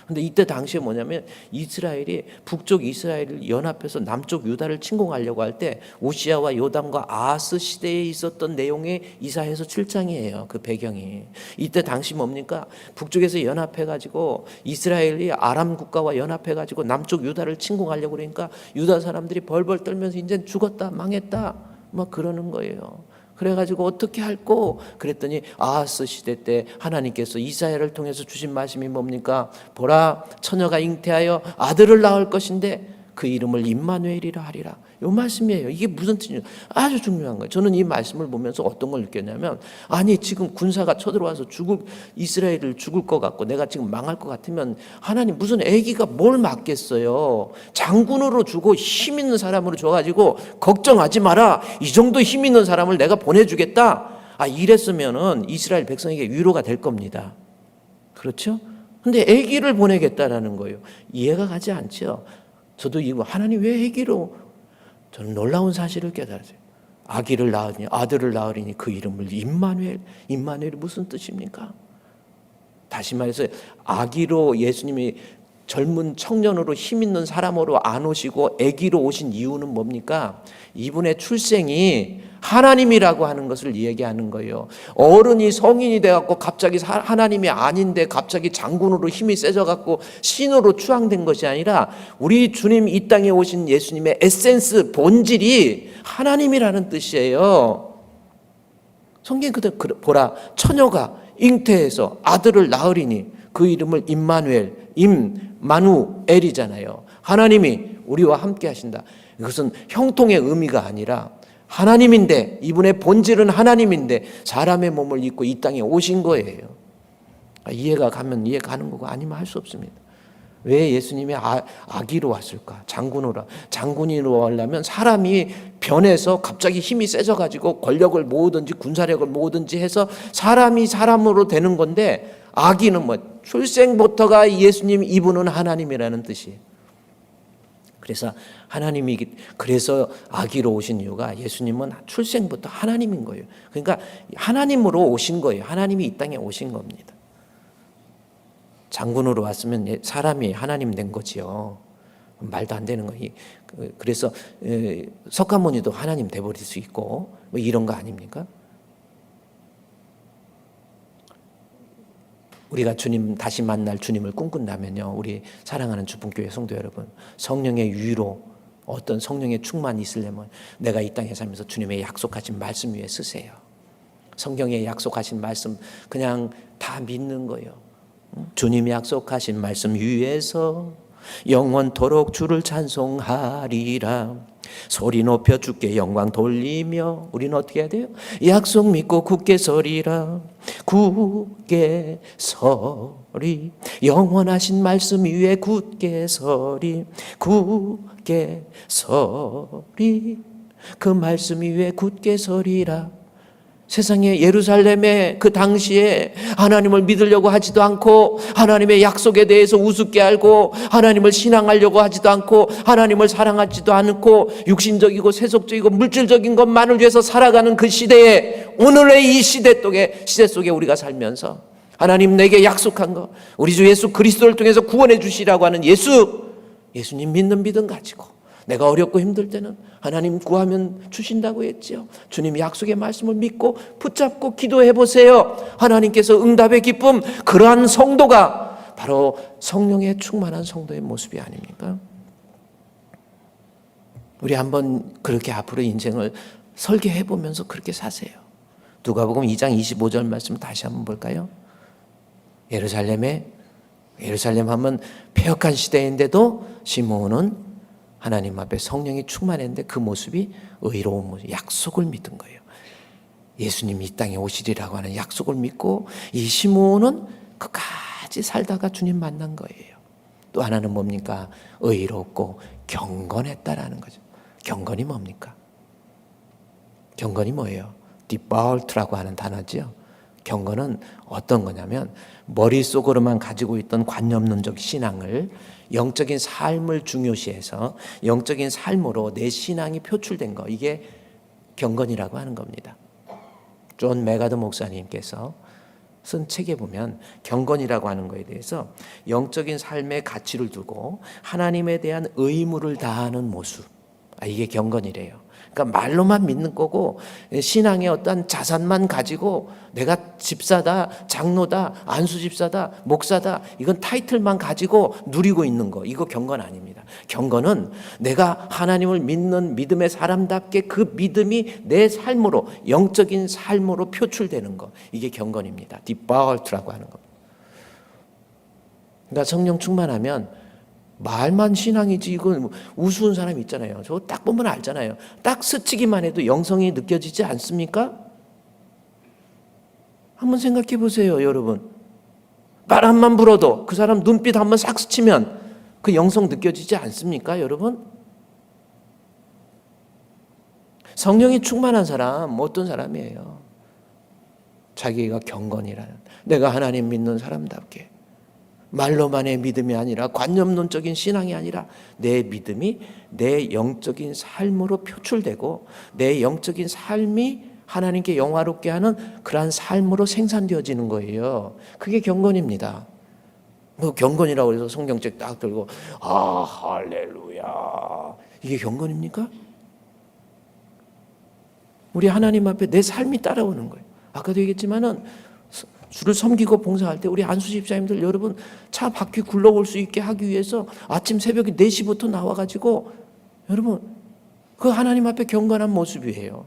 근데 이때 당시에 뭐냐면 이스라엘이 북쪽 이스라엘을 연합해서 남쪽 유다를 침공하려고 할 때 우시아와 요담과 아하스 시대에 있었던 내용의 이사야서 7장이에요. 그 배경이. 이때 당시 뭡니까? 북쪽에서 연합해가지고 이스라엘이 아람 국가와 연합해가지고 남쪽 유다를 침공하려고 그러니까 유다 사람들이 벌벌 떨면서 이제 죽었다, 망했다 막 그러는 거예요. 그래가지고 어떻게 할꼬? 그랬더니 아하스 시대 때 하나님께서 이사야를 통해서 주신 말씀이 뭡니까? 보라, 처녀가 잉태하여 아들을 낳을 것인데 그 이름을 임마누엘이라 하리라. 이 말씀이에요. 이게 무슨 뜻이냐? 아주 중요한 거예요. 저는 이 말씀을 보면서 어떤 걸 느꼈냐면, 아니 지금 군사가 쳐들어와서 이스라엘을 죽을 것 같고 내가 지금 망할 것 같으면 하나님 무슨 아기가 뭘 맡겠어요? 장군으로 주고 힘 있는 사람으로 줘가지고 걱정하지 마라, 이 정도 힘 있는 사람을 내가 보내주겠다. 이랬으면은 이스라엘 백성에게 위로가 될 겁니다. 그렇죠? 근데 아기를 보내겠다라는 거예요. 이해가 가지 않죠. 저도 이거 하나님 왜 아기로? 저는 놀라운 사실을 깨달았어요. 아기를 낳으니, 아들을 낳으리니 그 이름을 임마누엘. 임마누엘이 무슨 뜻입니까? 다시 말해서 아기로 예수님이 젊은 청년으로 힘 있는 사람으로 안 오시고 아기로 오신 이유는 뭡니까? 이분의 출생이 하나님이라고 하는 것을 얘기하는 거예요. 어른이 성인이 돼갖고 갑자기 하나님이 아닌데 갑자기 장군으로 힘이 세져갖고 신으로 추앙된 것이 아니라 우리 주님 이 땅에 오신 예수님의 에센스, 본질이 하나님이라는 뜻이에요. 성경 그대로 보라, 처녀가 잉태해서 아들을 낳으리니 그 이름을 임마누엘, 임마누엘이잖아요. 하나님이 우리와 함께 하신다. 이것은 형통의 의미가 아니라 하나님인데, 이분의 본질은 하나님인데 사람의 몸을 입고 이 땅에 오신 거예요. 이해가 가면 이해 가는 거고 아니면 할 수 없습니다. 왜 예수님이 아기로 왔을까? 장군으로 하려면 사람이 변해서 갑자기 힘이 세져가지고 권력을 모으든지 군사력을 모으든지 해서 사람이 사람으로 되는 건데, 아기는 뭐 출생부터가 예수님, 이분은 하나님이라는 뜻이에요. 그래서 아기로 오신 이유가 예수님은 출생부터 하나님인 거예요. 그러니까 하나님으로 오신 거예요. 하나님이 이 땅에 오신 겁니다. 장군으로 왔으면 사람이 하나님 된 거지요. 말도 안 되는 거예요. 그래서 석가모니도 하나님 돼버릴 수 있고 뭐 이런 거 아닙니까? 우리가 주님 다시 만날 주님을 꿈꾼다면요, 우리 사랑하는 주풍교회 성도 여러분, 성령의 위로, 어떤 성령의 충만이 있으려면 내가 이 땅에 살면서 주님의 약속하신 말씀 위에 쓰세요. 성경에 약속하신 말씀 그냥 다 믿는 거예요. 주님이 약속하신 말씀 위에서 영원토록 주를 찬송하리라. 소리 높여 주께 영광 돌리며, 우리는 어떻게 해야 돼요? 약속 믿고 굳게 서리라. 굳게 서리, 영원하신 말씀 위에 굳게 서리. 굳게 서리, 그 말씀 위에 굳게 서리라. 세상에 예루살렘에 그 당시에 하나님을 믿으려고 하지도 않고, 하나님의 약속에 대해서 우습게 알고, 하나님을 신앙하려고 하지도 않고, 하나님을 사랑하지도 않고, 육신적이고 세속적이고 물질적인 것만을 위해서 살아가는 그 시대에, 오늘의 이 시대 속에 우리가 살면서 하나님 내게 약속한 것, 우리 주 예수 그리스도를 통해서 구원해 주시라고 하는 예수님 믿는 믿음 가지고, 내가 어렵고 힘들 때는 하나님 구하면 주신다고 했지요. 주님 약속의 말씀을 믿고 붙잡고 기도해 보세요. 하나님께서 응답의 기쁨, 그러한 성도가 바로 성령에 충만한 성도의 모습이 아닙니까? 우리 한번 그렇게 앞으로 인생을 설계해 보면서 그렇게 사세요. 누가복음 2장 25절 말씀 다시 한번 볼까요? 예루살렘 하면 패역한 시대인데도 시므온은 하나님 앞에 성령이 충만했는데 그 모습이 의로운 모습, 약속을 믿은 거예요. 예수님이 이 땅에 오시리라고 하는 약속을 믿고, 이 시므온은 끝까지 살다가 주님 만난 거예요. 또 하나는 뭡니까? 의롭고 경건했다라는 거죠. 경건이 뭡니까? 경건이 뭐예요? 디바울트라고 하는 단어죠. 경건은 어떤 거냐면, 머릿속으로만 가지고 있던 관념론적 신앙을 영적인 삶을 중요시해서 영적인 삶으로 내 신앙이 표출된 거, 이게 경건이라고 하는 겁니다. 존 메가더 목사님께서 쓴 책에 보면 경건이라고 하는 거에 대해서 영적인 삶의 가치를 두고 하나님에 대한 의무를 다하는 모습, 이게 경건이래요. 그러니까 말로만 믿는 거고, 신앙의 어떤 자산만 가지고 내가 집사다, 장로다, 안수집사다, 목사다, 이건 타이틀만 가지고 누리고 있는 거, 이거 경건 아닙니다. 경건은 내가 하나님을 믿는 믿음의 사람답게 그 믿음이 내 삶으로, 영적인 삶으로 표출되는 거, 이게 경건입니다. 디바울트라고 하는 겁니다. 그러니까 성령 충만하면 말만 신앙이지, 이건 우스운 사람 있잖아요. 저거 딱 보면 알잖아요. 딱 스치기만 해도 영성이 느껴지지 않습니까? 한번 생각해 보세요, 여러분. 바람만 불어도 그 사람 눈빛 한번 싹 스치면 그 영성 느껴지지 않습니까, 여러분? 성령이 충만한 사람 어떤 사람이에요? 자기가 경건이라는, 내가 하나님 믿는 사람답게 말로만의 믿음이 아니라, 관념론적인 신앙이 아니라 내 믿음이 내 영적인 삶으로 표출되고 내 영적인 삶이 하나님께 영화롭게 하는 그러한 삶으로 생산되어지는 거예요. 그게 경건입니다. 뭐 경건이라고 해서 성경책 딱 들고 할렐루야, 이게 경건입니까? 우리 하나님 앞에 내 삶이 따라오는 거예요. 아까도 얘기했지만은 주를 섬기고 봉사할 때 우리 안수집사님들 여러분, 차 바퀴 굴러올 수 있게 하기 위해서 아침 새벽에 4시부터 나와가지고, 여러분 그 하나님 앞에 경건한 모습이에요.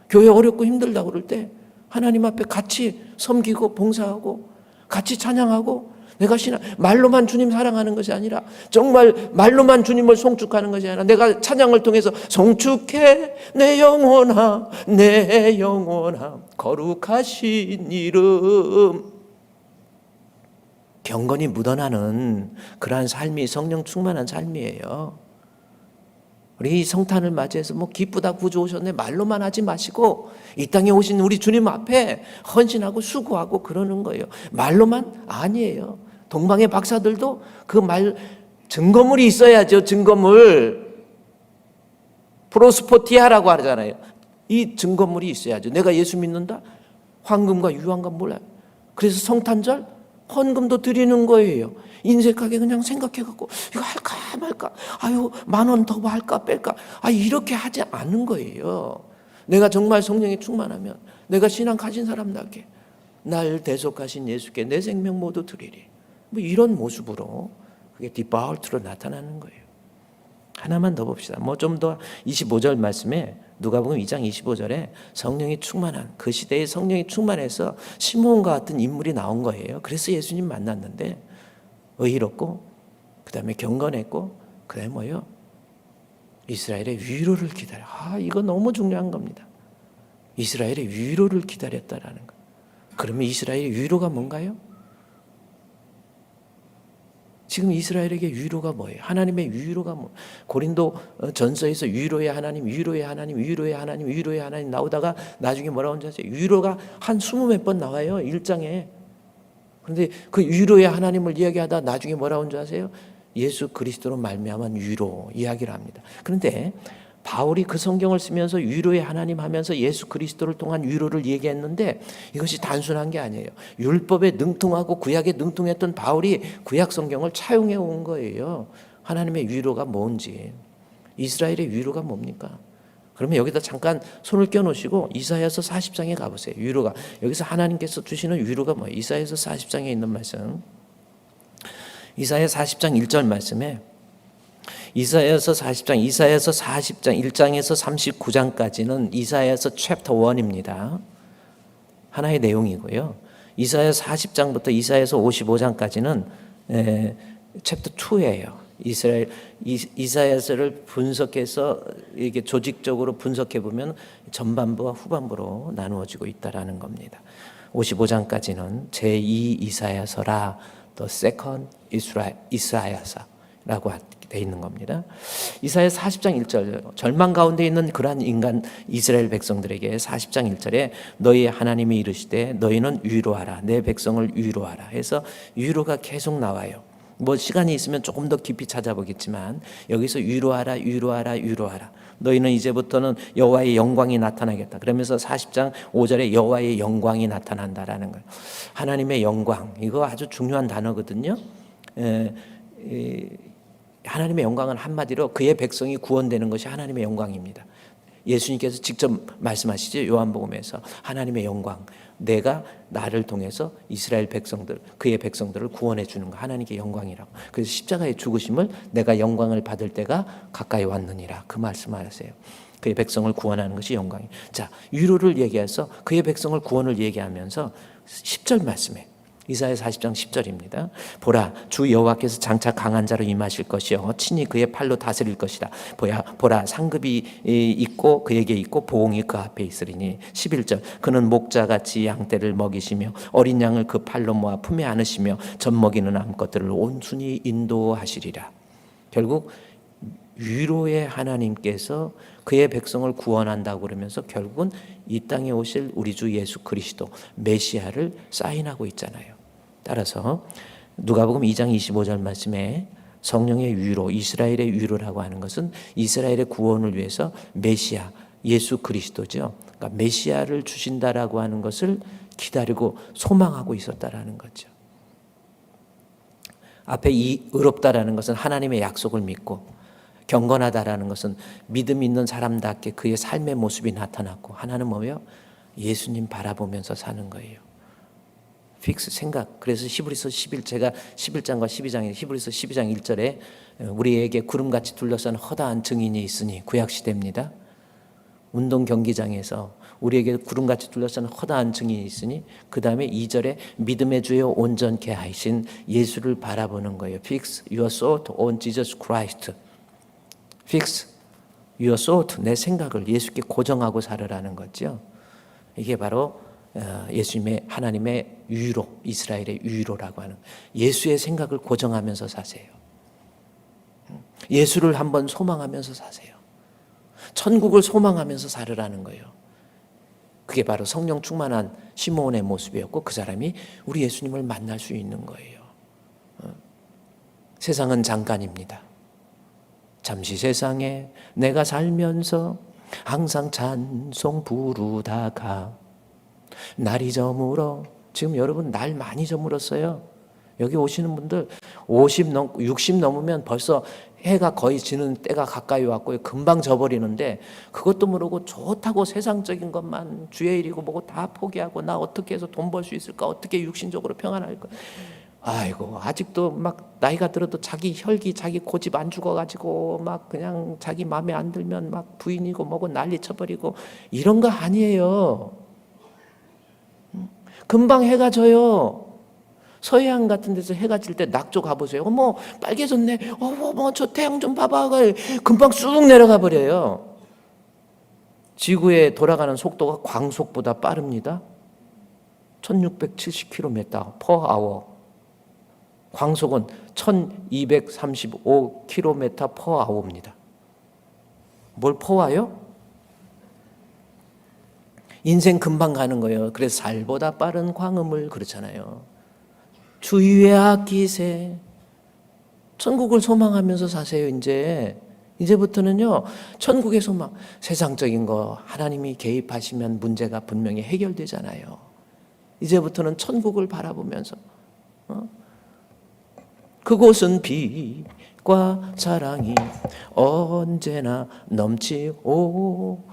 교회 어렵고 힘들다고 그럴 때 하나님 앞에 같이 섬기고 봉사하고 같이 찬양하고, 내가 말로만 주님 사랑하는 것이 아니라, 정말 말로만 주님을 송축하는 것이 아니라, 내가 찬양을 통해서 송축해 내 영혼아 내 영혼아 거룩하신 이름, 경건이 묻어나는 그러한 삶이 성령 충만한 삶이에요. 우리 성탄을 맞이해서 뭐 기쁘다 구주 오셨네 말로만 하지 마시고, 이 땅에 오신 우리 주님 앞에 헌신하고 수고하고 그러는 거예요. 말로만 아니에요. 동방의 박사들도 그 말, 증거물이 있어야죠. 증거물. 프로스포티아라고 하잖아요. 이 증거물이 있어야죠. 내가 예수 믿는다? 황금과 유황과 몰라요. 그래서 성탄절 헌금도 드리는 거예요. 인색하게 그냥 생각해갖고 이거 할까 말까, 아유 10,000원 더 할까 뺄까, 이렇게 하지 않은 거예요. 내가 정말 성령에 충만하면 내가 신앙 가진 사람답게 날 대속하신 예수께 내 생명 모두 드리리, 뭐 이런 모습으로 그게 디바울트로 나타나는 거예요. 하나만 더 봅시다. 뭐 좀 더 25절 말씀에, 누가복음 2장 25절에 성령이 충만한, 그 시대에 성령이 충만해서 시므온과 같은 인물이 나온 거예요. 그래서 예수님 만났는데 의롭고 그 다음에 경건했고, 그 다음에 뭐예요? 이스라엘의 위로를 기다려. 이거 너무 중요한 겁니다. 이스라엘의 위로를 기다렸다라는 거. 그러면 이스라엘의 위로가 뭔가요? 지금 이스라엘에게 위로가 뭐예요? 하나님의 위로가 뭐? 고린도 전서에서 위로의 하나님, 위로의 하나님, 위로의 하나님, 위로의 하나님 나오다가 나중에 뭐라고 하는지 아세요? 위로가 한 20몇 번 나와요, 1장에. 그런데 그 위로의 하나님을 이야기하다 나중에 뭐라고 하는지 아세요? 예수 그리스도로 말미암은 위로 이야기를 합니다. 그런데 바울이 그 성경을 쓰면서 위로의 하나님 하면서 예수 그리스도를 통한 위로를 얘기했는데 이것이 단순한 게 아니에요. 율법에 능통하고 구약에 능통했던 바울이 구약 성경을 차용해 온 거예요. 하나님의 위로가 뭔지, 이스라엘의 위로가 뭡니까? 그러면 여기다 잠깐 손을 껴놓으시고 이사야서 40장에 가보세요. 위로가, 여기서 하나님께서 주시는 위로가 뭐예요? 이사야서 40장에 있는 말씀, 이사야 40장 1절 말씀에 이사야서 40장 1장에서 39장까지는 이사야서 챕터 1입니다. 하나의 내용이고요. 이사야 40장부터 이사야서 55장까지는 챕터 2예요. 이사야서를 분석해서 이게 조직적으로 분석해 보면 전반부와 후반부로 나누어지고 있다라는 겁니다. 55장까지는 제2 이사야서라, The Second 이사야서라고 되어 있는 겁니다. 이사야 40장 1절, 절망 가운데 있는 그러한 인간 이스라엘 백성들에게 40장 1절에 너희 하나님이 이르시되 너희는 위로하라, 내 백성을 위로하라 해서 위로가 계속 나와요. 뭐 시간이 있으면 조금 더 깊이 찾아보겠지만 여기서 위로하라, 위로하라, 위로하라. 너희는 이제부터는 여호와의 영광이 나타나겠다. 그러면서 40장 5절에 여호와의 영광이 나타난다라는 거예요. 하나님의 영광, 이거 아주 중요한 단어거든요. 하나님의 영광은 한마디로 그의 백성이 구원되는 것이 하나님의 영광입니다. 예수님께서 직접 말씀하시죠. 요한복음에서 하나님의 영광, 내가 나를 통해서 이스라엘 백성들, 그의 백성들을 구원해 주는 거, 하나님께 영광이라고. 그래서 십자가의 죽으심을 내가 영광을 받을 때가 가까이 왔느니라, 그 말씀하세요. 그의 백성을 구원하는 것이 영광이에요. 자, 위로를 얘기해서 그의 백성을 구원을 얘기하면서 10절 말씀에 이사야 40장 10절입니다. 보라, 주 여호와께서 장차 강한 자로 임하실 것이요 친히 그의 팔로 다스릴 것이다. 보라, 상급이 있고 그에게 있고 보응이 그 앞에 있으리니. 11절, 그는 목자같이 양떼를 먹이시며 어린 양을 그 팔로 모아 품에 안으시며 젖먹이는 암것들을 온순히 인도하시리라. 결국 위로의 하나님께서 그의 백성을 구원한다고 그러면서 결국은 이 땅에 오실 우리 주 예수 그리스도 메시아를 사인하고 있잖아요. 따라서 누가복음 2장 25절 말씀에 성령의 위로, 이스라엘의 위로라고 하는 것은 이스라엘의 구원을 위해서 메시아, 예수 그리스도죠. 그러니까 메시아를 주신다라고 하는 것을 기다리고 소망하고 있었다라는 거죠. 앞에 이 의롭다라는 것은 하나님의 약속을 믿고, 경건하다라는 것은 믿음 있는 사람답게 그의 삶의 모습이 나타났고, 하나는 뭐예요? 예수님 바라보면서 사는 거예요. 픽스 생각. 그래서 히브리서 11, 제가 11장과 12장에 히브리서 12장 1절에 우리에게 구름같이 둘러싼 허다한 증인이 있으니, 구약시대입니다. 운동 경기장에서 우리에게 구름같이 둘러싼 허다한 증인이 있으니, 그 다음에 2절에 믿음의 주여 온전케 하신 예수를 바라보는 거예요. Fix your thought on Jesus Christ. Fix your thought, 내 생각을 예수께 고정하고 살으라는 거죠. 이게 바로 예수님의, 하나님의 위로, 이스라엘의 위로라고 하는, 예수의 생각을 고정하면서 사세요. 예수를 한번 소망하면서 사세요. 천국을 소망하면서 살으라는 거예요. 그게 바로 성령 충만한 시므온의 모습이었고, 그 사람이 우리 예수님을 만날 수 있는 거예요. 세상은 잠깐입니다. 잠시 세상에 내가 살면서 항상 찬송 부르다가 날이 저물어. 지금 여러분 날 많이 저물었어요. 여기 오시는 분들 60 넘으면 벌써 해가 거의 지는 때가 가까이 왔고요. 금방 져버리는데 그것도 모르고 좋다고 세상적인 것만 주의 일이고 뭐고 다 포기하고, 나 어떻게 해서 돈 벌 수 있을까? 어떻게 육신적으로 평안할까? 아이고, 아직도 막 나이가 들어도 자기 혈기, 자기 고집 안 죽어가지고 막 그냥 자기 마음에 안 들면 막 부인이고 뭐고 난리 쳐버리고, 이런 거 아니에요. 금방 해가 져요. 서해안 같은 데서 해가 질 때 낙조 가보세요. 어머 빨개졌네. 어머 저 태양 좀 봐봐. 금방 쑥 내려가 버려요. 지구에 돌아가는 속도가 광속보다 빠릅니다. 1670km/h. 광속은 1235km/h입니다. 뭘 퍼와요? 인생 금방 가는 거예요. 그래서 살보다 빠른 광음을 그렇잖아요. 주위에 아끼세. 천국을 소망하면서 사세요. 이제부터는요, 천국의 소망, 세상적인 거 하나님이 개입하시면 문제가 분명히 해결되잖아요. 이제부터는 천국을 바라보면서 그곳은 빛과 사랑이 언제나 넘치옵니다.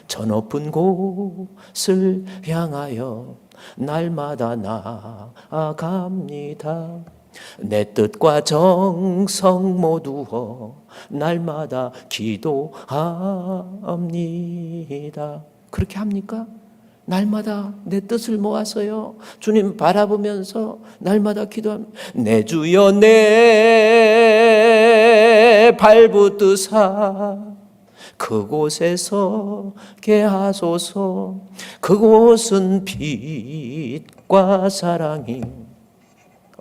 저 높은 곳을 향하여 날마다 나아갑니다. 내 뜻과 정성 모두 날마다 기도합니다. 그렇게 합니까? 날마다 내 뜻을 모아서요, 주님 바라보면서 날마다 기도합니다. 내 주여 내 발붙드사 그곳에서 게하소서. 그곳은 빛과 사랑이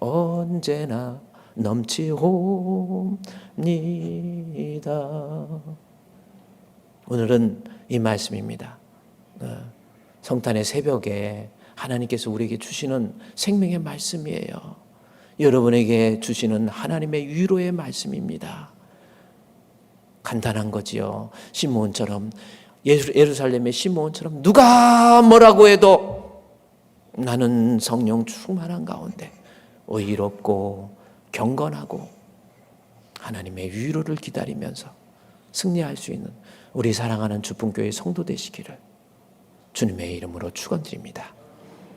언제나 넘치옵니다. 오늘은 이 말씀입니다. 성탄의 새벽에 하나님께서 우리에게 주시는 생명의 말씀이에요. 여러분에게 주시는 하나님의 위로의 말씀입니다. 간단한 거지요. 시므온처럼, 예루살렘의 시므온처럼 누가 뭐라고 해도 나는 성령 충만한 가운데 의롭고 경건하고 하나님의 위로를 기다리면서 승리할 수 있는 우리 사랑하는 주품교회 성도 되시기를 주님의 이름으로 축원드립니다.